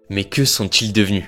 Mais que sont-ils devenus?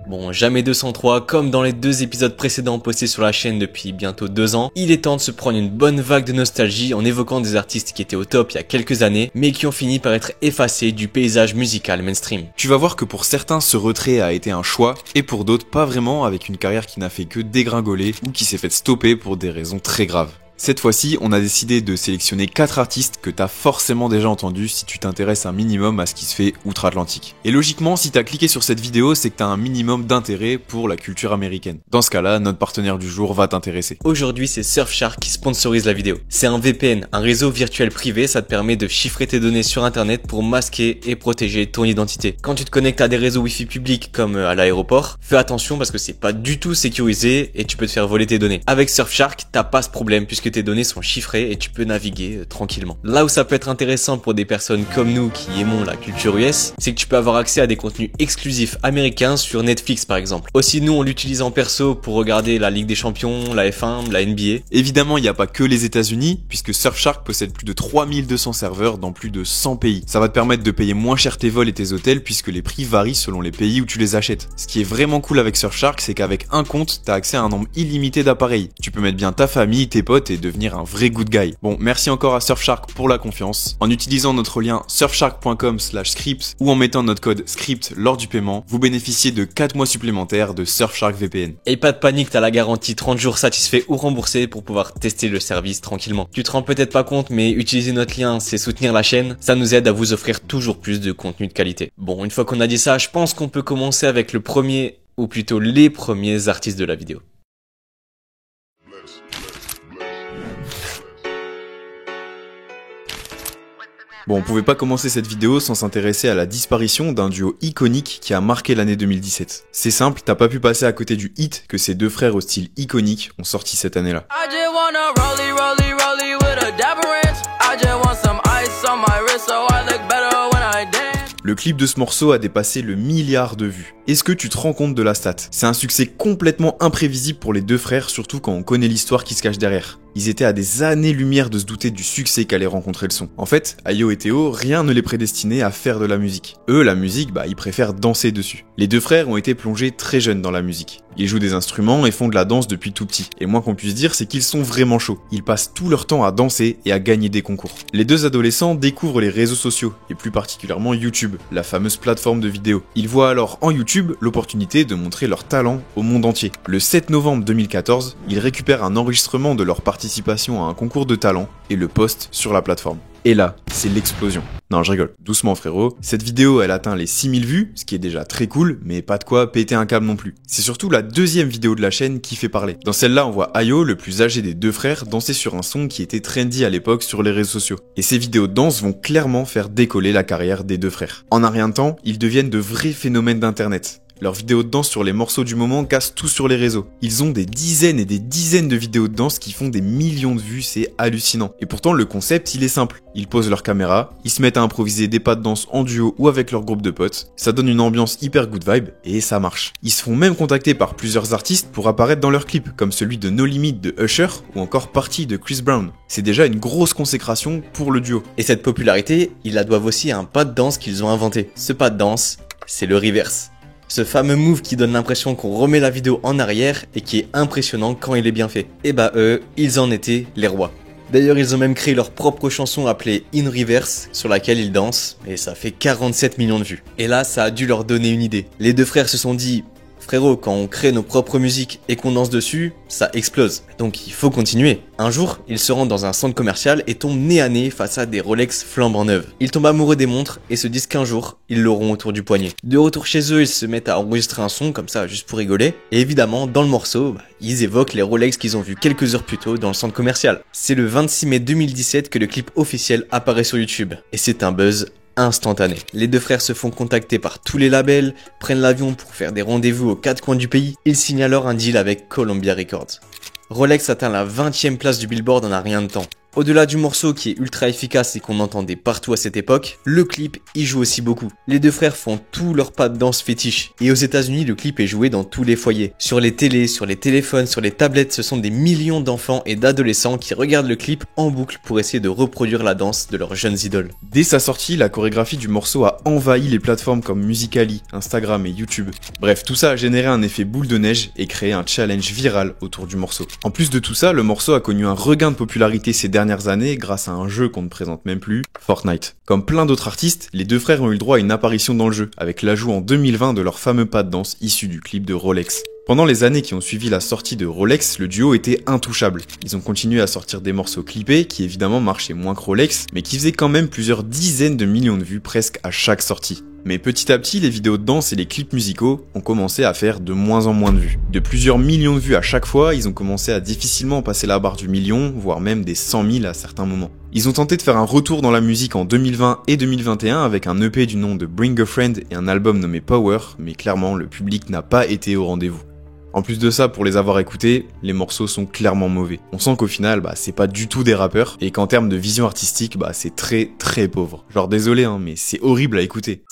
Bon, jamais 203, comme dans les 2 épisodes précédents postés sur la chaîne depuis bientôt 2 ans, il est temps de se prendre une bonne vague de nostalgie en évoquant des artistes qui étaient au top il y a quelques années, mais qui ont fini par être effacés du paysage musical mainstream. Tu vas voir que pour certains, ce retrait a été un choix, et pour d'autres, pas vraiment, avec une carrière qui n'a fait que dégringoler, ou qui s'est faite stopper pour des raisons très graves. Cette fois-ci, on a décidé de sélectionner 4 artistes que t'as forcément déjà entendus si tu t'intéresses un minimum à ce qui se fait outre-Atlantique. Et logiquement, si t'as cliqué sur cette vidéo, c'est que t'as un minimum d'intérêt pour la culture américaine. Dans ce cas-là, notre partenaire du jour va t'intéresser. Aujourd'hui, c'est Surfshark qui sponsorise la vidéo. C'est un VPN, un réseau virtuel privé, ça te permet de chiffrer tes données sur internet pour masquer et protéger ton identité. Quand tu te connectes à des réseaux Wi-Fi publics comme à l'aéroport, fais attention parce que c'est pas du tout sécurisé et tu peux te faire voler tes données. Avec Surfshark, t'as pas ce problème puisque tes données sont chiffrées et tu peux naviguer tranquillement. Là où ça peut être intéressant pour des personnes comme nous qui aimons la culture US, c'est que tu peux avoir accès à des contenus exclusifs américains sur Netflix par exemple. Aussi nous on l'utilise en perso pour regarder la Ligue des Champions, la F1, la NBA. Évidemment il n'y a pas que les États-Unis puisque Surfshark possède plus de 3200 serveurs dans plus de 100 pays. Ça va te permettre de payer moins cher tes vols et tes hôtels puisque les prix varient selon les pays où tu les achètes. Ce qui est vraiment cool avec Surfshark, c'est qu'avec un compte, t'as accès à un nombre illimité d'appareils. Tu peux mettre bien ta famille, tes potes et devenir un vrai good guy. Bon, merci encore à Surfshark pour la confiance. En utilisant notre lien surfshark.com/script ou en mettant notre code SCRIPT lors du paiement, vous bénéficiez de 4 mois supplémentaires de Surfshark VPN. Et pas de panique, t'as la garantie 30 jours satisfaits ou remboursés pour pouvoir tester le service tranquillement. Tu te rends peut-être pas compte, mais utiliser notre lien, c'est soutenir la chaîne. Ça nous aide à vous offrir toujours plus de contenu de qualité. Bon, une fois qu'on a dit ça, je pense qu'on peut commencer avec le premier, ou plutôt les premiers artistes de la vidéo. Bon, on pouvait pas commencer cette vidéo sans s'intéresser à la disparition d'un duo iconique qui a marqué l'année 2017. C'est simple, t'as pas pu passer à côté du hit que ces deux frères au style iconique ont sorti cette année-là. Le clip de ce morceau a dépassé le milliard de vues. Est-ce que tu te rends compte de la stat? C'est un succès complètement imprévisible pour les deux frères, surtout quand on connaît l'histoire qui se cache derrière. Ils étaient à des années-lumière de se douter du succès qu'allait rencontrer le son. En fait, Ayo et Théo, rien ne les prédestinait à faire de la musique. Eux, la musique, ils préfèrent danser dessus. Les deux frères ont été plongés très jeunes dans la musique. Ils jouent des instruments et font de la danse depuis tout petit. Et moins qu'on puisse dire, c'est qu'ils sont vraiment chauds. Ils passent tout leur temps à danser et à gagner des concours. Les deux adolescents découvrent les réseaux sociaux, et plus particulièrement YouTube, la fameuse plateforme de vidéos. Ils voient alors en YouTube l'opportunité de montrer leur talent au monde entier. Le 7 novembre 2014, ils récupèrent un enregistrement de leur participation à un concours de talent et le postent sur la plateforme. Et là, c'est l'explosion. Non, je rigole. Doucement, frérot. Cette vidéo, elle atteint les 6000 vues, ce qui est déjà très cool, mais pas de quoi péter un câble non plus. C'est surtout la deuxième vidéo de la chaîne qui fait parler. Dans celle-là, on voit Ayo, le plus âgé des deux frères, danser sur un son qui était trendy à l'époque sur les réseaux sociaux. Et ces vidéos de danse vont clairement faire décoller la carrière des deux frères. En un rien de temps, ils deviennent de vrais phénomènes d'internet. Leurs vidéos de danse sur les morceaux du moment cassent tout sur les réseaux. Ils ont des dizaines et des dizaines de vidéos de danse qui font des millions de vues, c'est hallucinant. Et pourtant, le concept, il est simple. Ils posent leur caméra, ils se mettent à improviser des pas de danse en duo ou avec leur groupe de potes. Ça donne une ambiance hyper good vibe et ça marche. Ils se font même contacter par plusieurs artistes pour apparaître dans leurs clips, comme celui de No Limit de Usher ou encore Party de Chris Brown. C'est déjà une grosse consécration pour le duo. Et cette popularité, ils la doivent aussi à un pas de danse qu'ils ont inventé. Ce pas de danse, c'est le reverse. Ce fameux move qui donne l'impression qu'on remet la vidéo en arrière et qui est impressionnant quand il est bien fait. Et eux, ils en étaient les rois. D'ailleurs, ils ont même créé leur propre chanson appelée In Reverse, sur laquelle ils dansent, et ça fait 47 millions de vues. Et là, ça a dû leur donner une idée. Les deux frères se sont dit, frérot, quand on crée nos propres musiques et qu'on danse dessus, ça explose. Donc il faut continuer. Un jour, ils se rendent dans un centre commercial et tombent nez à nez face à des Rolex flambant neuves. Ils tombent amoureux des montres et se disent qu'un jour, ils l'auront autour du poignet. De retour chez eux, ils se mettent à enregistrer un son comme ça, juste pour rigoler. Et évidemment, dans le morceau, ils évoquent les Rolex qu'ils ont vus quelques heures plus tôt dans le centre commercial. C'est le 26 mai 2017 que le clip officiel apparaît sur YouTube. Et c'est un buzz instantané. Les deux frères se font contacter par tous les labels, prennent l'avion pour faire des rendez-vous aux 4 coins du pays. Ils signent alors un deal avec Columbia Records. Rolex atteint la 20e place du Billboard en un rien de temps. Au-delà du morceau qui est ultra efficace et qu'on entendait partout à cette époque, le clip y joue aussi beaucoup. Les deux frères font tous leurs pas de danse fétiche. Et aux États-Unis, le clip est joué dans tous les foyers. Sur les télés, sur les téléphones, sur les tablettes, ce sont des millions d'enfants et d'adolescents qui regardent le clip en boucle pour essayer de reproduire la danse de leurs jeunes idoles. Dès sa sortie, la chorégraphie du morceau a envahi les plateformes comme Musical.ly, Instagram et YouTube. Bref, tout ça a généré un effet boule de neige et créé un challenge viral autour du morceau. En plus de tout ça, le morceau a connu un regain de popularité ces dernières années grâce à un jeu qu'on ne présente même plus, Fortnite. Comme plein d'autres artistes, les deux frères ont eu le droit à une apparition dans le jeu, avec l'ajout en 2020 de leur fameux pas de danse issu du clip de Rolex. Pendant les années qui ont suivi la sortie de Rolex, le duo était intouchable. Ils ont continué à sortir des morceaux clippés qui évidemment marchaient moins que Rolex, mais qui faisaient quand même plusieurs dizaines de millions de vues presque à chaque sortie. Mais petit à petit, les vidéos de danse et les clips musicaux ont commencé à faire de moins en moins de vues. De plusieurs millions de vues à chaque fois, ils ont commencé à difficilement passer la barre du million, voire même des 100 000 à certains moments. Ils ont tenté de faire un retour dans la musique en 2020 et 2021 avec un EP du nom de Bring a Friend et un album nommé Power, mais clairement le public n'a pas été au rendez-vous. En plus de ça, pour les avoir écoutés, les morceaux sont clairement mauvais. On sent qu'au final, c'est pas du tout des rappeurs, et qu'en termes de vision artistique, c'est très très pauvre. Genre désolé, mais c'est horrible à écouter.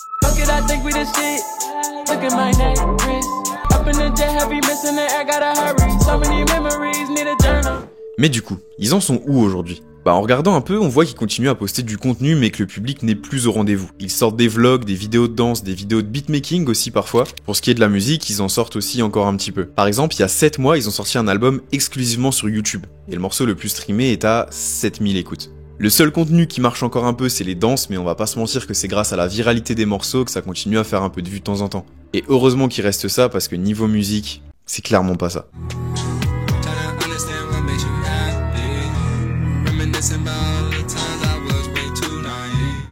Mais du coup, ils en sont où aujourd'hui ? En regardant un peu, on voit qu'ils continuent à poster du contenu mais que le public n'est plus au rendez-vous. Ils sortent des vlogs, des vidéos de danse, des vidéos de beatmaking aussi parfois. Pour ce qui est de la musique, ils en sortent aussi encore un petit peu. Par exemple, il y a 7 mois, ils ont sorti un album exclusivement sur YouTube. Et le morceau le plus streamé est à 7000 écoutes. Le seul contenu qui marche encore un peu, c'est les danses, mais on va pas se mentir que c'est grâce à la viralité des morceaux que ça continue à faire un peu de vues de temps en temps. Et heureusement qu'il reste ça parce que niveau musique, c'est clairement pas ça.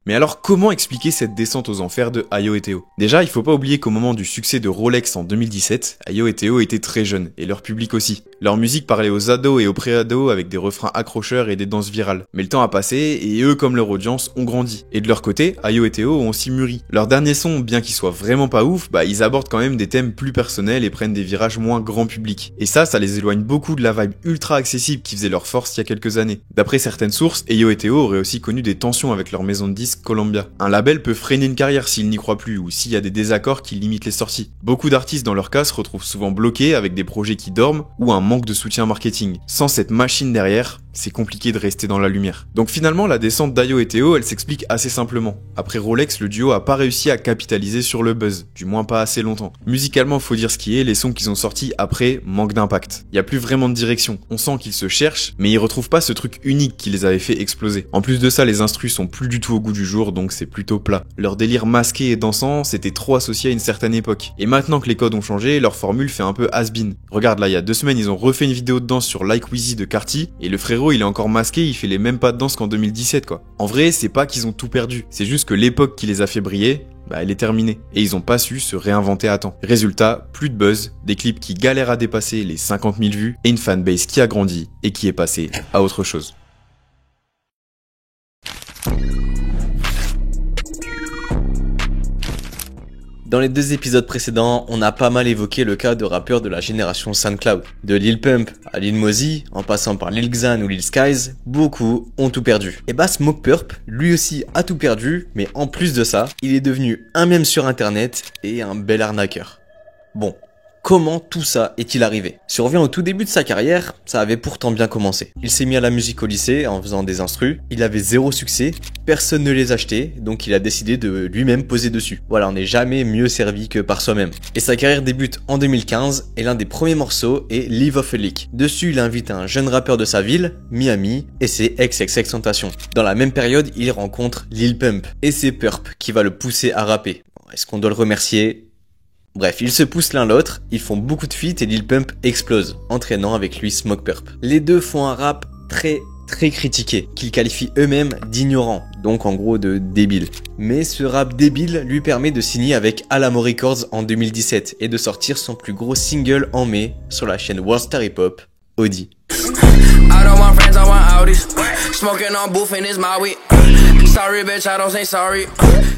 Mais alors comment expliquer cette descente aux enfers de Ayo et Théo ? Déjà, il faut pas oublier qu'au moment du succès de Rolex en 2017, Ayo et Théo étaient très jeunes, et leur public aussi. Leur musique parlait aux ados et aux pré-ados avec des refrains accrocheurs et des danses virales. Mais le temps a passé, et eux comme leur audience ont grandi. Et de leur côté, Ayo et Théo ont aussi mûri. Leur dernier son, bien qu'il soit vraiment pas ouf, ils abordent quand même des thèmes plus personnels et prennent des virages moins grand public. Et ça les éloigne beaucoup de la vibe ultra accessible qui faisait leur force il y a quelques années. D'après certaines sources, Ayo et Théo auraient aussi connu des tensions avec leur maison de disques Columbia. Un label peut freiner une carrière s'il n'y croit plus ou s'il y a des désaccords qui limitent les sorties. Beaucoup d'artistes dans leur cas se retrouvent souvent bloqués avec des projets qui dorment ou un manque de soutien marketing. Sans cette machine derrière, c'est compliqué de rester dans la lumière. Donc finalement, la descente d'Ayo et Théo, elle s'explique assez simplement. Après Rolex, le duo a pas réussi à capitaliser sur le buzz, du moins pas assez longtemps. Musicalement, faut dire ce qui est, les sons qu'ils ont sortis après manquent d'impact. Y a plus vraiment de direction. On sent qu'ils se cherchent, mais ils retrouvent pas ce truc unique qui les avait fait exploser. En plus de ça, les instrus sont plus du tout au goût du jour, donc c'est plutôt plat. Leur délire masqué et dansant, c'était trop associé à une certaine époque. Et maintenant que les codes ont changé, leur formule fait un peu has-been. Regarde là, il y a 2 semaines, ils ont refait une vidéo de danse sur Like Wheezy de Carti, et le frérot il est encore masqué, il fait les mêmes pas de danse qu'en 2017 quoi. En vrai, c'est pas qu'ils ont tout perdu, c'est juste que l'époque qui les a fait briller, elle est terminée. Et ils ont pas su se réinventer à temps. Résultat, plus de buzz, des clips qui galèrent à dépasser les 50 000 vues, et une fanbase qui a grandi, et qui est passée à autre chose. Dans les 2 épisodes précédents, on a pas mal évoqué le cas de rappeurs de la génération SoundCloud. De Lil Pump à Lil Mosey, en passant par Lil Xan ou Lil Skies, beaucoup ont tout perdu. Et Smokepurpp, lui aussi a tout perdu, mais en plus de ça, il est devenu un mème sur internet et un bel arnaqueur. Bon. Comment tout ça est-il arrivé ? Si on revient au tout début de sa carrière, ça avait pourtant bien commencé. Il s'est mis à la musique au lycée en faisant des instrus, il avait 0 succès, personne ne les achetait, donc il a décidé de lui-même poser dessus. Voilà, on n'est jamais mieux servi que par soi-même. Et sa carrière débute en 2015, et l'un des premiers morceaux est Live Off a Lick. Dessus, il invite un jeune rappeur de sa ville, Miami, et c'est XXXTentacion. Dans la même période, il rencontre Lil Pump, et c'est Purpp qui va le pousser à rapper. Est-ce qu'on doit le remercier ? Bref, ils se poussent l'un l'autre, ils font beaucoup de feats et Lil Pump explose, entraînant avec lui Smokepurpp. Les deux font un rap très critiqué, qu'ils qualifient eux-mêmes d'ignorant, donc en gros de débile. Mais ce rap débile lui permet de signer avec Alamo Records en 2017 et de sortir son plus gros single en mai sur la chaîne World Star Hip Hop, Audi.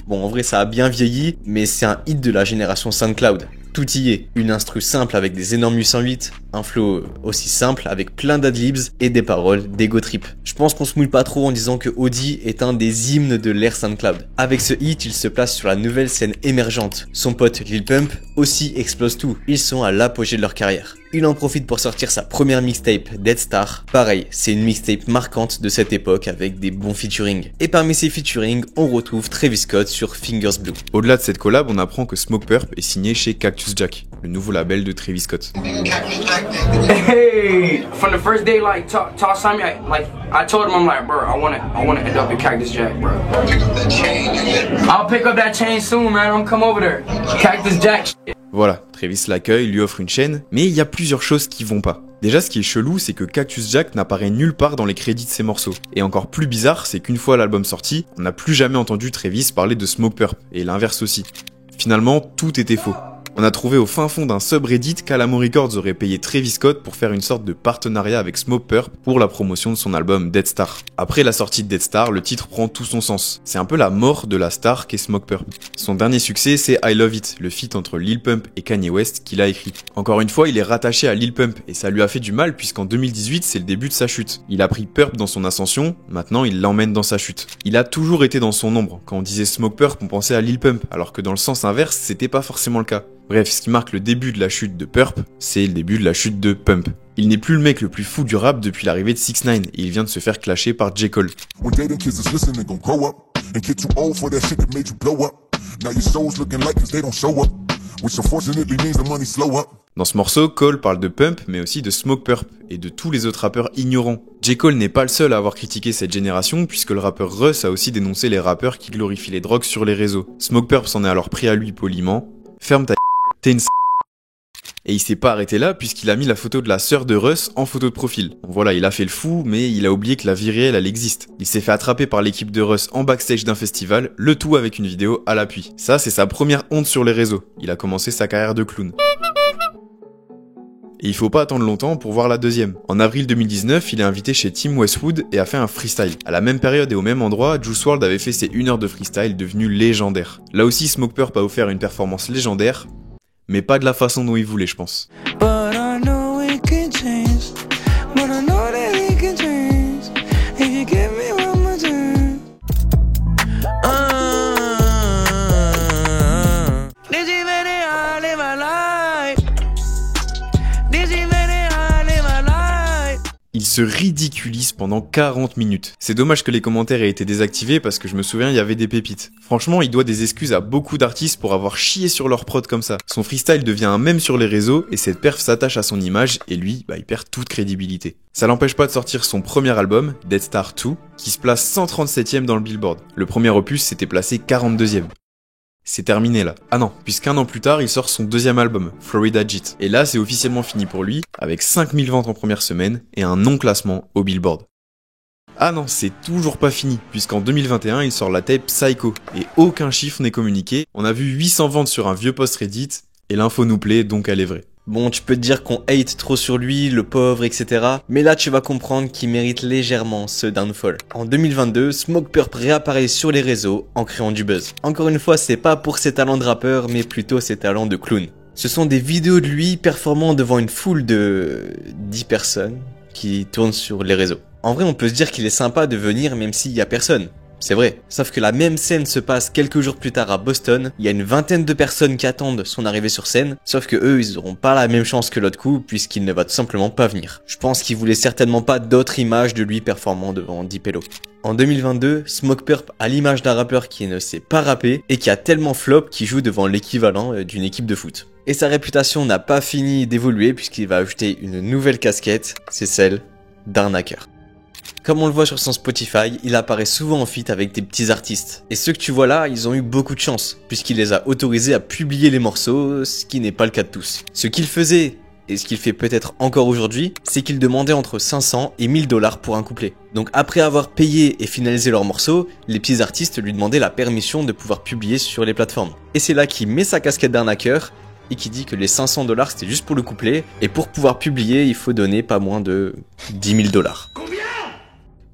Bon, en vrai, ça a bien vieilli, mais c'est un hit de la génération SoundCloud. tout y est. Une instru simple avec des énormes 808, un flow aussi simple avec plein d'adlibs et des paroles d'ego trip. Je pense qu'on se mouille pas trop en disant que Audi est un des hymnes de l'ère SoundCloud. Avec ce hit, il se place sur la nouvelle scène émergente. Son pote Lil Pump aussi explose tout. Ils sont à l'apogée de leur carrière. Il en profite pour sortir sa première mixtape, Dead Star. Pareil, c'est une mixtape marquante de cette époque avec des bons featuring. Et parmi ces featuring, on retrouve Travis Scott sur Fingers Blue. Au-delà de cette collab, on apprend que Smokepurpp est signé chez Cactus Jack, le nouveau label de Travis Scott. Hey, from the first day, like, toss on me, I told him, I'm like, bro, I wanna end up at Cactus Jack, bro. I'll pick up that chain soon, man. I'm come over there. Cactus Jack. Voilà, Travis l'accueille, lui offre une chaîne, mais il y a plusieurs choses qui vont pas. Déjà, ce qui est chelou, c'est que Cactus Jack n'apparaît nulle part dans les crédits de ses morceaux. Et encore plus bizarre, c'est qu'une fois l'album sorti, on n'a plus jamais entendu Travis parler de Smokepurpp, et l'inverse aussi. Finalement, tout était faux. On a trouvé au fin fond d'un subreddit qu'Alamo Records aurait payé Travis Scott pour faire une sorte de partenariat avec Smokepurpp pour la promotion de son album Dead Star. Après la sortie de Dead Star, le titre prend tout son sens. C'est un peu la mort de la star qu'est Smokepurpp. Son dernier succès, c'est I Love It, le feat entre Lil Pump et Kanye West qu'il a écrit. Encore une fois, il est rattaché à Lil Pump et ça lui a fait du mal puisqu'en 2018, c'est le début de sa chute. Il a pris Purpp dans son ascension, maintenant il l'emmène dans sa chute. Il a toujours été dans son ombre. Quand on disait Smokepurpp, on pensait à Lil Pump, alors que dans le sens inverse, c'était pas forcément le cas. Bref, ce qui marque le début de la chute de Purpp, c'est le début de la chute de Pump. Il n'est plus le mec le plus fou du rap depuis l'arrivée de 6ix9ine et il vient de se faire clasher par J. Cole. Dans ce morceau, Cole parle de Pump mais aussi de Smokepurpp et de tous les autres rappeurs ignorants. J. Cole n'est pas le seul à avoir critiqué cette génération puisque le rappeur Russ a aussi dénoncé les rappeurs qui glorifient les drogues sur les réseaux. Smokepurpp s'en est alors pris à lui poliment. Ferme ta t'es une Et il s'est pas arrêté là puisqu'il a mis la photo de la sœur de Russ en photo de profil. Bon, voilà, il a fait le fou, mais il a oublié que la vie réelle, elle existe. Il s'est fait attraper par l'équipe de Russ en backstage d'un festival, le tout avec une vidéo à l'appui. Ça, c'est sa première honte sur les réseaux. Il a commencé sa carrière de clown. Et il faut pas attendre longtemps pour voir la deuxième. En avril 2019, il est invité chez Tim Westwood et a fait un freestyle. À la même période et au même endroit, Juice WRLD avait fait ses 1 heure de freestyle devenu légendaire. Là aussi, Smokepurpp a offert une performance légendaire, mais pas de la façon dont il voulait, je pense. Il se ridiculise pendant 40 minutes. C'est dommage que les commentaires aient été désactivés parce que je me souviens il y avait des pépites. Franchement, il doit des excuses à beaucoup d'artistes pour avoir chié sur leur prod comme ça. Son freestyle devient un mème sur les réseaux et cette perf s'attache à son image et lui, il perd toute crédibilité. Ça l'empêche pas de sortir son premier album, Dead Star 2, qui se place 137ème dans le Billboard. Le premier opus s'était placé 42ème. C'est terminé là. Ah non, puisqu'un an plus tard, il sort son deuxième album, Florida Jeet. Et là, c'est officiellement fini pour lui, avec 5000 ventes en première semaine et un non-classement au Billboard. Ah non, c'est toujours pas fini, puisqu'en 2021, il sort la tape Psycho, et aucun chiffre n'est communiqué. On a vu 800 ventes sur un vieux post Reddit, et l'info nous plaît, donc elle est vraie. Bon, tu peux te dire qu'on hate trop sur lui, le pauvre, etc. Mais là, tu vas comprendre qu'il mérite légèrement ce downfall. En 2022, Smokepurpp réapparaît sur les réseaux en créant du buzz. Encore une fois, c'est pas pour ses talents de rappeur, mais plutôt ses talents de clown. Ce sont des vidéos de lui performant devant une foule de 10 personnes qui tournent sur les réseaux. En vrai, on peut se dire qu'il est sympa de venir même s'il y a personne. C'est vrai. Sauf que la même scène se passe quelques jours plus tard à Boston. Il y a une vingtaine de personnes qui attendent son arrivée sur scène. Sauf que eux, ils auront pas la même chance que l'autre coup, puisqu'il ne va tout simplement pas venir. Je pense qu'il voulait certainement pas d'autres images de lui performant devant Dipello. En 2022, Smokepurpp a l'image d'un rappeur qui ne sait pas rapper et qui a tellement flop qu'il joue devant l'équivalent d'une équipe de foot. Et sa réputation n'a pas fini d'évoluer puisqu'il va ajouter une nouvelle casquette, c'est celle d'arnaqueur. Comme on le voit sur son Spotify, il apparaît souvent en feat avec des petits artistes. Et ceux que tu vois là, ils ont eu beaucoup de chance, puisqu'il les a autorisés à publier les morceaux, ce qui n'est pas le cas de tous. Ce qu'il faisait, et ce qu'il fait peut-être encore aujourd'hui, c'est qu'il demandait entre 500 et 1000 $ pour un couplet. Donc après avoir payé et finalisé leurs morceaux, les petits artistes lui demandaient la permission de pouvoir publier sur les plateformes. Et c'est là qu'il met sa casquette d'arnaqueur, et qui dit que les 500 $ c'était juste pour le couplet, et pour pouvoir publier, il faut donner pas moins de 10 000 $.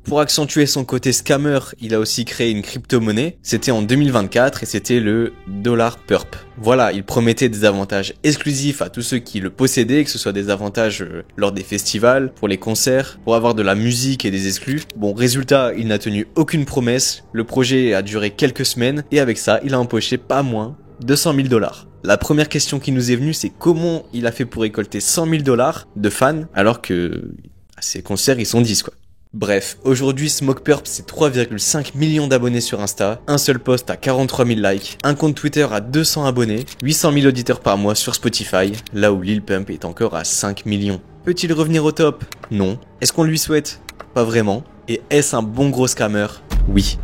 Pour accentuer son côté scammer, il a aussi créé une crypto-monnaie. C'était en 2024 et c'était le dollar perp. Voilà, il promettait des avantages exclusifs à tous ceux qui le possédaient, que ce soit des avantages lors des festivals, pour les concerts, pour avoir de la musique et des exclus. Bon, résultat, il n'a tenu aucune promesse. Le projet a duré quelques semaines et avec ça, il a empoché pas moins de 100 000 $. La première question qui nous est venue, c'est comment il a fait pour récolter 100 000 $ de fans alors que ses concerts, ils sont 10 quoi. Bref, aujourd'hui Smokepurp c'est 3,5 millions d'abonnés sur Insta, un seul post à 43 000 likes, un compte Twitter à 200 abonnés, 800 000 auditeurs par mois sur Spotify, là où Lil Pump est encore à 5 millions. Peut-il revenir au top? Non. Est-ce qu'on lui souhaite? Pas vraiment. Et est-ce un bon gros scammer? Oui.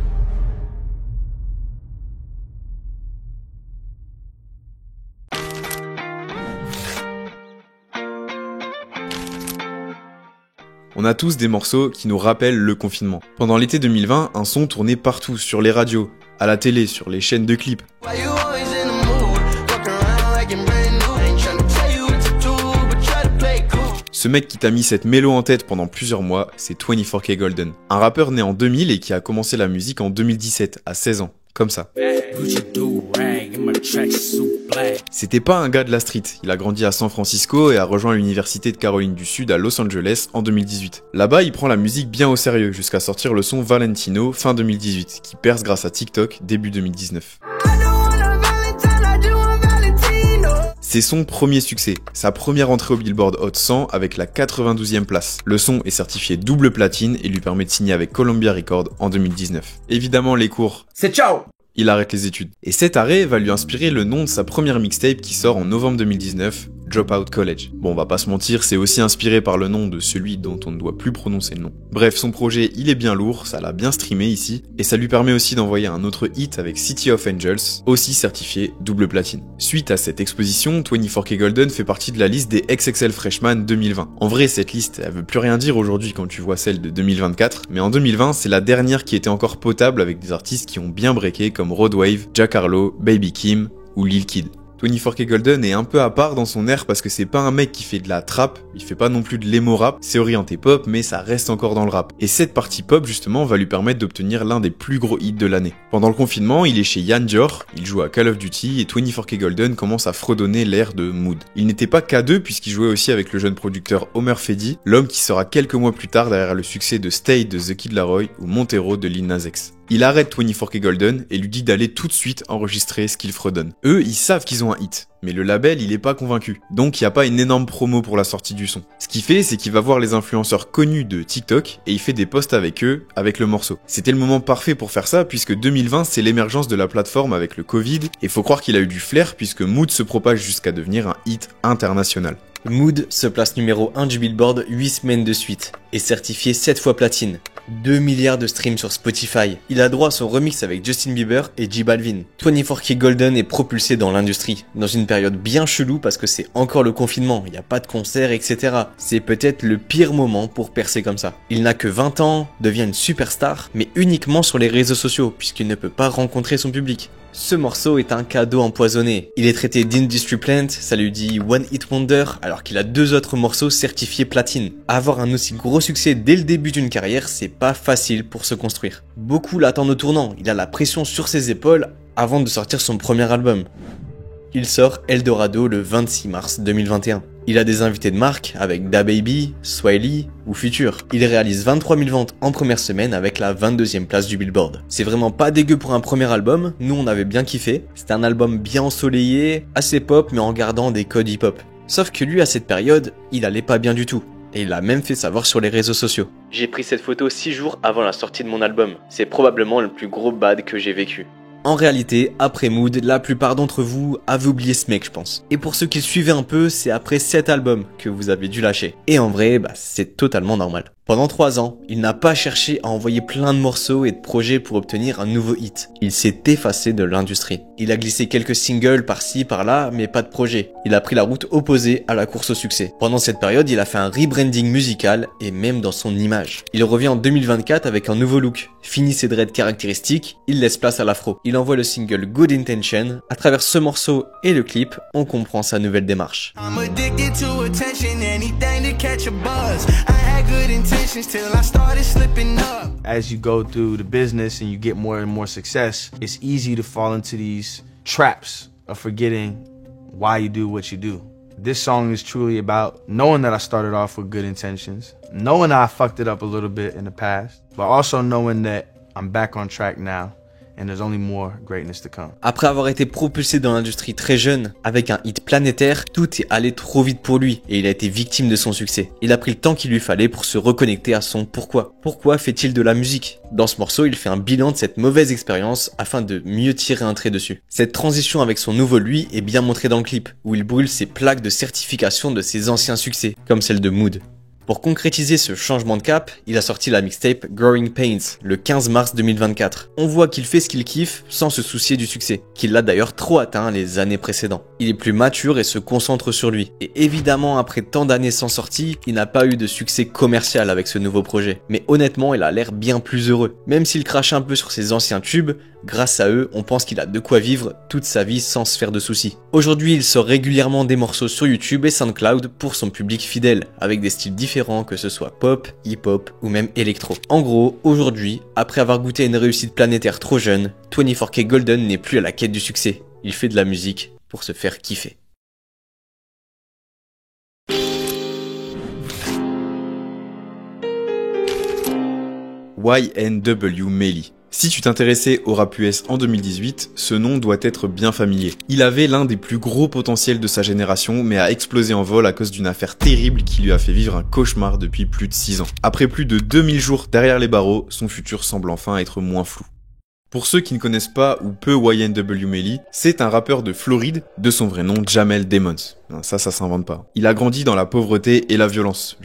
On a tous des morceaux qui nous rappellent le confinement. Pendant l'été 2020, un son tournait partout, sur les radios, à la télé, sur les chaînes de clips. Ce mec qui t'a mis cette mélo en tête pendant plusieurs mois, c'est 24kGoldn. Un rappeur né en 2000 et qui a commencé la musique en 2017, à 16 ans. Comme ça. C'était pas un gars de la street, il a grandi à San Francisco et a rejoint l'université de Caroline du Sud à Los Angeles en 2018. Là-bas, il prend la musique bien au sérieux jusqu'à sortir le son Valentino fin 2018, qui perce grâce à TikTok début 2019. C'est son premier succès, sa première entrée au Billboard Hot 100 avec la 92e place. Le son est certifié double platine et lui permet de signer avec Columbia Records en 2019. Évidemment, les cours, C'est ciao! il arrête les études. Et cet arrêt va lui inspirer le nom de sa première mixtape qui sort en novembre 2019, Dropout College. Bon, on va pas se mentir, c'est aussi inspiré par le nom de celui dont on ne doit plus prononcer le nom. Bref, son projet, il est bien lourd, ça l'a bien streamé ici, et ça lui permet aussi d'envoyer un autre hit avec City of Angels, aussi certifié double platine. Suite à cette exposition, 24kGoldn fait partie de la liste des XXL Freshman 2020. En vrai, cette liste, elle veut plus rien dire aujourd'hui quand tu vois celle de 2024, mais en 2020, c'est la dernière qui était encore potable avec des artistes qui ont bien breaké comme Roadwave, Jack Harlow, Baby Kim ou Lil Kid. 24kGoldn est un peu à part dans son air parce que c'est pas un mec qui fait de la trap, il fait pas non plus de l'emo rap, c'est orienté pop mais ça reste encore dans le rap. Et cette partie pop justement va lui permettre d'obtenir l'un des plus gros hits de l'année. Pendant le confinement, il est chez Yann Dior, il joue à Call of Duty et 24kGoldn commence à fredonner l'air de Mood. Il n'était pas K2 puisqu'il jouait aussi avec le jeune producteur Homer Fedi, l'homme qui sera quelques mois plus tard derrière le succès de Stay de The Kid Laroi ou Montero de Lil Nas X. Il arrête 24kGoldn et lui dit d'aller tout de suite enregistrer ce qu'il fredonne. Eux, ils savent qu'ils ont un hit, mais le label, il est pas convaincu. Donc il y a pas une énorme promo pour la sortie du son. Ce qu'il fait, c'est qu'il va voir les influenceurs connus de TikTok et il fait des posts avec eux, avec le morceau. C'était le moment parfait pour faire ça puisque 2020, c'est l'émergence de la plateforme avec le Covid et faut croire qu'il a eu du flair puisque Mood se propage jusqu'à devenir un hit international. Mood se place numéro 1 du Billboard 8 semaines de suite, est certifié 7 fois platine, 2 milliards de streams sur Spotify. Il a droit à son remix avec Justin Bieber et J Balvin. 24kGoldn est propulsé dans l'industrie, dans une période bien chelou parce que c'est encore le confinement, il n'y a pas de concerts, etc. C'est peut-être le pire moment pour percer comme ça. Il n'a que 20 ans, devient une superstar, mais uniquement sur les réseaux sociaux, puisqu'il ne peut pas rencontrer son public. Ce morceau est un cadeau empoisonné. Il est traité d'Industry Plant, ça lui dit One Hit Wonder, alors qu'il a 2 autres morceaux certifiés platine. Avoir un aussi gros succès dès le début d'une carrière, c'est pas facile pour se construire. Beaucoup l'attendent au tournant, il a la pression sur ses épaules avant de sortir son premier album. Il sort Eldorado le 26 mars 2021. Il a des invités de marque avec DaBaby, Swiley ou Future. Il réalise 23 000 ventes en première semaine avec la 22e place du Billboard. C'est vraiment pas dégueu pour un premier album, nous on avait bien kiffé. C'était un album bien ensoleillé, assez pop mais en gardant des codes hip-hop. Sauf que lui à cette période, il allait pas bien du tout. Et il a même fait savoir sur les réseaux sociaux. J'ai pris cette photo 6 jours avant la sortie de mon album. C'est probablement le plus gros bad que j'ai vécu. En réalité, après Mood, la plupart d'entre vous avaient oublié ce mec, je pense. Et pour ceux qui le suivaient un peu, c'est après 7 albums que vous avez dû lâcher. Et en vrai, c'est totalement normal. Pendant 3 ans, il n'a pas cherché à envoyer plein de morceaux et de projets pour obtenir un nouveau hit. Il s'est effacé de l'industrie. Il a glissé quelques singles par-ci, par-là, mais pas de projet. Il a pris la route opposée à la course au succès. Pendant cette période, il a fait un rebranding musical et même dans son image. Il revient en 2024 avec un nouveau look. Fini ses dreads caractéristiques, il laisse place à l'afro. Il envoie le single Good Intention. À travers ce morceau et le clip, on comprend sa nouvelle démarche. intentions till I started slipping up. As you go through the business and you get more and more success, it's easy to fall into these traps of forgetting why you do what you do. This song is truly about knowing that I started off with good intentions, knowing I fucked it up a little bit in the past, but also knowing that I'm back on track now. And there's only more greatness to come. Après avoir été propulsé dans l'industrie très jeune, avec un hit planétaire, tout est allé trop vite pour lui et il a été victime de son succès. Il a pris le temps qu'il lui fallait pour se reconnecter à son pourquoi. Pourquoi fait-il de la musique? Dans ce morceau, il fait un bilan de cette mauvaise expérience afin de mieux tirer un trait dessus. Cette transition avec son nouveau lui est bien montrée dans le clip, où il brûle ses plaques de certification de ses anciens succès, comme celle de Mood. Pour concrétiser ce changement de cap, il a sorti la mixtape Growing Pains le 15 mars 2024. On voit qu'il fait ce qu'il kiffe sans se soucier du succès, qu'il l'a d'ailleurs trop atteint les années précédentes. Il est plus mature et se concentre sur lui. Et évidemment, après tant d'années sans sortie, il n'a pas eu de succès commercial avec ce nouveau projet. Mais honnêtement, il a l'air bien plus heureux. Même s'il crache un peu sur ses anciens tubes, grâce à eux, on pense qu'il a de quoi vivre toute sa vie sans se faire de soucis. Aujourd'hui, il sort régulièrement des morceaux sur YouTube et SoundCloud pour son public fidèle, avec des styles différents que ce soit pop, hip-hop ou même électro. En gros, aujourd'hui, après avoir goûté à une réussite planétaire trop jeune, 24K Golden n'est plus à la quête du succès. Il fait de la musique pour se faire kiffer. YNW Melly. Si tu t'intéressais au rap US en 2018, ce nom doit être bien familier. Il avait l'un des plus gros potentiels de sa génération, mais a explosé en vol à cause d'une affaire terrible qui lui a fait vivre un cauchemar depuis plus de 6 ans. Après plus de 2000 jours derrière les barreaux, son futur semble enfin être moins flou. Pour ceux qui ne connaissent pas ou peu YNW Melly, c'est un rappeur de Floride, de son vrai nom Jamel Demons. Ça s'invente pas. Il a grandi dans la pauvreté et la violence,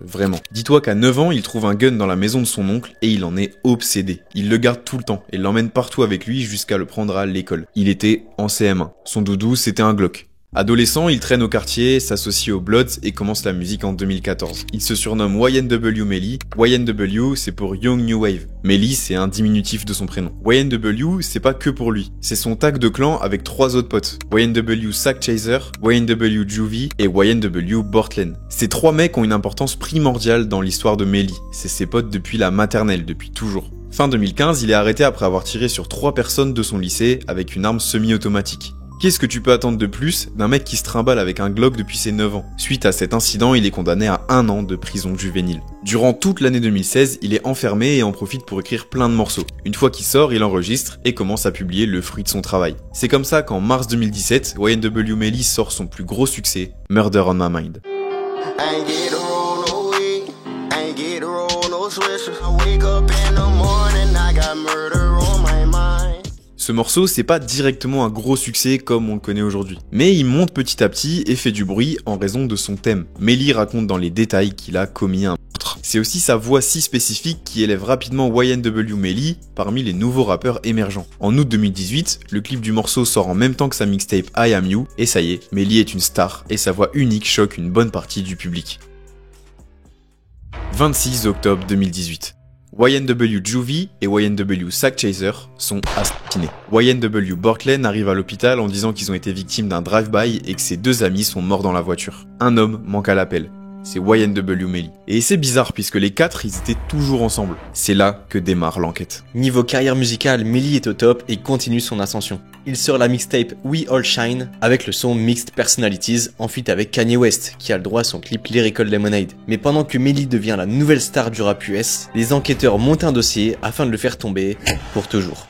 vraiment. Dis-toi qu'à 9 ans, il trouve un gun dans la maison de son oncle et il en est obsédé. Il le garde tout le temps et l'emmène partout avec lui jusqu'à le prendre à l'école. Il était en CM1. Son doudou, c'était un Glock. Adolescent, il traîne au quartier, s'associe aux Bloods et commence la musique en 2014. Il se surnomme YNW Melly. YNW, c'est pour Young New Wave. Melly, c'est un diminutif de son prénom. YNW, c'est pas que pour lui. C'est son tag de clan avec 3 autres potes. YNW Sack Chaser, YNW Juvie et YNW Bortlen. Ces 3 mecs ont une importance primordiale dans l'histoire de Melly. C'est ses potes depuis la maternelle, depuis toujours. Fin 2015, il est arrêté après avoir tiré sur 3 personnes de son lycée avec une arme semi-automatique. Qu'est-ce que tu peux attendre de plus d'un mec qui se trimballe avec un Glock depuis ses 9 ans? Suite à cet incident, il est condamné à 1 an de prison juvénile. Durant toute l'année 2016, il est enfermé et en profite pour écrire plein de morceaux. Une fois qu'il sort, il enregistre et commence à publier le fruit de son travail. C'est comme ça qu'en mars 2017, YNW Melly sort son plus gros succès, Murder on My Mind. Ce morceau, c'est pas directement un gros succès comme on le connaît aujourd'hui. Mais il monte petit à petit et fait du bruit en raison de son thème. Melly raconte dans les détails qu'il a commis un meurtre. C'est aussi sa voix si spécifique qui élève rapidement YNW Melly parmi les nouveaux rappeurs émergents. En août 2018, le clip du morceau sort en même temps que sa mixtape I Am You, et ça y est, Melly est une star et sa voix unique choque une bonne partie du public. 26 octobre 2018. YNW Juvie et YNW Sack Chaser sont assassinés. YNW Bortlen arrive à l'hôpital en disant qu'ils ont été victimes d'un drive-by et que ses 2 amis sont morts dans la voiture. Un homme manque à l'appel. C'est YNW Melly. Et c'est bizarre puisque les 4 ils étaient toujours ensemble. C'est là que démarre l'enquête. Niveau carrière musicale, Melly est au top et continue son ascension. Il sort la mixtape We All Shine avec le son Mixed Personalities en feat avec Kanye West qui a le droit à son clip Lyrical Lemonade. Mais pendant que Melly devient la nouvelle star du rap US, les enquêteurs montent un dossier afin de le faire tomber pour toujours.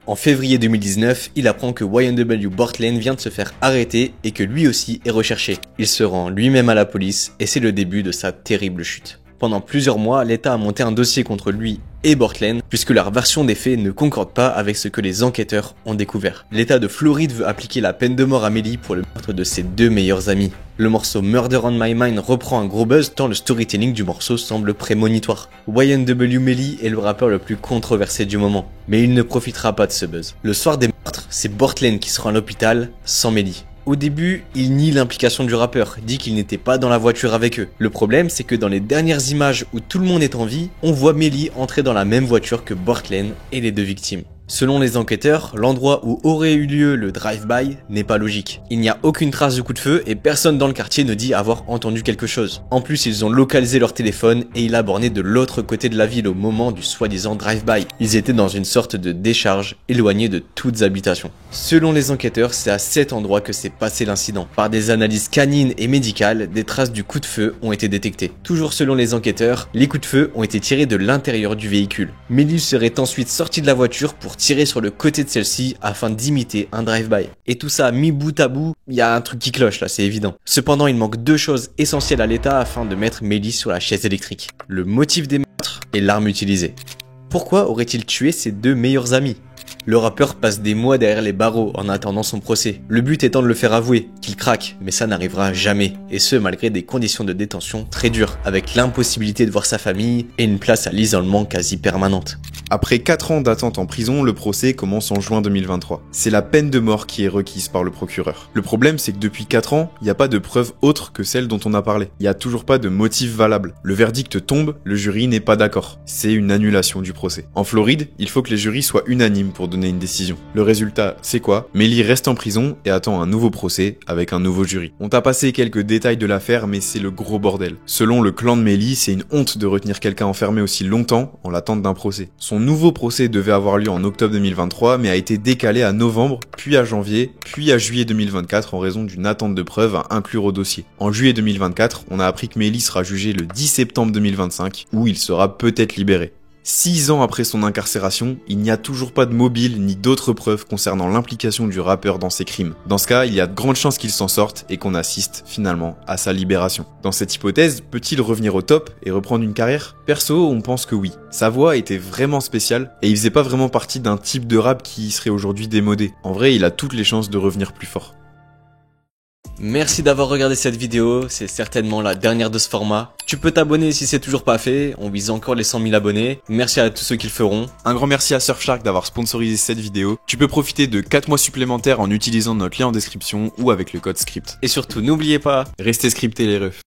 En février 2019, il apprend que YNW Bortlen vient de se faire arrêter et que lui aussi est recherché. Il se rend lui-même à la police et c'est le début de sa terrible chute. Pendant plusieurs mois, l'État a monté un dossier contre lui et Bortlen, puisque leur version des faits ne concorde pas avec ce que les enquêteurs ont découvert. L'État de Floride veut appliquer la peine de mort à Melly pour le meurtre de ses 2 meilleurs amis. Le morceau Murder on My Mind reprend un gros buzz tant le storytelling du morceau semble prémonitoire. YNW Melly est le rappeur le plus controversé du moment, mais il ne profitera pas de ce buzz. Le soir des meurtres, c'est Bortlen qui se rend à l'hôpital sans Melly. Au début, il nie l'implication du rappeur, dit qu'il n'était pas dans la voiture avec eux. Le problème, c'est que dans les dernières images où tout le monde est en vie, on voit Melly entrer dans la même voiture que Bortlen et les 2 victimes. Selon les enquêteurs, l'endroit où aurait eu lieu le drive-by n'est pas logique. Il n'y a aucune trace de coup de feu et personne dans le quartier ne dit avoir entendu quelque chose. En plus, ils ont localisé leur téléphone et il a borné de l'autre côté de la ville au moment du soi-disant drive-by. Ils étaient dans une sorte de décharge, éloignés de toutes habitations. Selon les enquêteurs, c'est à cet endroit que s'est passé l'incident. Par des analyses canines et médicales, des traces du coup de feu ont été détectées. Toujours selon les enquêteurs, les coups de feu ont été tirés de l'intérieur du véhicule. Melly serait ensuite sorti de la voiture pour tirer sur le côté de celle-ci afin d'imiter un drive-by. Et tout ça mis bout à bout, il y a un truc qui cloche là, c'est évident. Cependant, il manque deux choses essentielles à l'état afin de mettre Melly sur la chaise électrique. Le motif des meurtres et l'arme utilisée. Pourquoi aurait-il tué ses deux meilleurs amis ? Le rappeur passe des mois derrière les barreaux en attendant son procès. Le but étant de le faire avouer, qu'il craque, mais ça n'arrivera jamais. Et ce, malgré des conditions de détention très dures, avec l'impossibilité de voir sa famille et une place à l'isolement quasi permanente. Après 4 ans d'attente en prison, le procès commence en juin 2023. C'est la peine de mort qui est requise par le procureur. Le problème, c'est que depuis 4 ans, il n'y a pas de preuves autres que celles dont on a parlé. Il n'y a toujours pas de motif valable. Le verdict tombe, le jury n'est pas d'accord. C'est une annulation du procès. En Floride, il faut que les jurys soient unanimes pour donner une décision. Le résultat, c'est quoi ? Melly reste en prison et attend un nouveau procès avec un nouveau jury. On t'a passé quelques détails de l'affaire, mais c'est le gros bordel. Selon le clan de Melly, c'est une honte de retenir quelqu'un enfermé aussi longtemps en l'attente d'un procès. Son nouveau procès devait avoir lieu en octobre 2023, mais a été décalé à novembre, puis à janvier, puis à juillet 2024 en raison d'une attente de preuves à inclure au dossier. En juillet 2024, on a appris que Melly sera jugé le 10 septembre 2025, où il sera peut-être libéré. 6 ans après son incarcération, il n'y a toujours pas de mobile ni d'autres preuves concernant l'implication du rappeur dans ces crimes. Dans ce cas, il y a de grandes chances qu'il s'en sorte et qu'on assiste finalement à sa libération. Dans cette hypothèse, peut-il revenir au top et reprendre une carrière ? Perso, on pense que oui. Sa voix était vraiment spéciale et il faisait pas vraiment partie d'un type de rap qui serait aujourd'hui démodé. En vrai, il a toutes les chances de revenir plus fort. Merci d'avoir regardé cette vidéo, c'est certainement la dernière de ce format. Tu peux t'abonner si c'est toujours pas fait, on vise encore les 100 000 abonnés. Merci à tous ceux qui le feront. Un grand merci à Surfshark d'avoir sponsorisé cette vidéo. Tu peux profiter de 4 mois supplémentaires en utilisant notre lien en description ou avec le code SCRIPT. Et surtout, n'oubliez pas, restez scriptés les refs.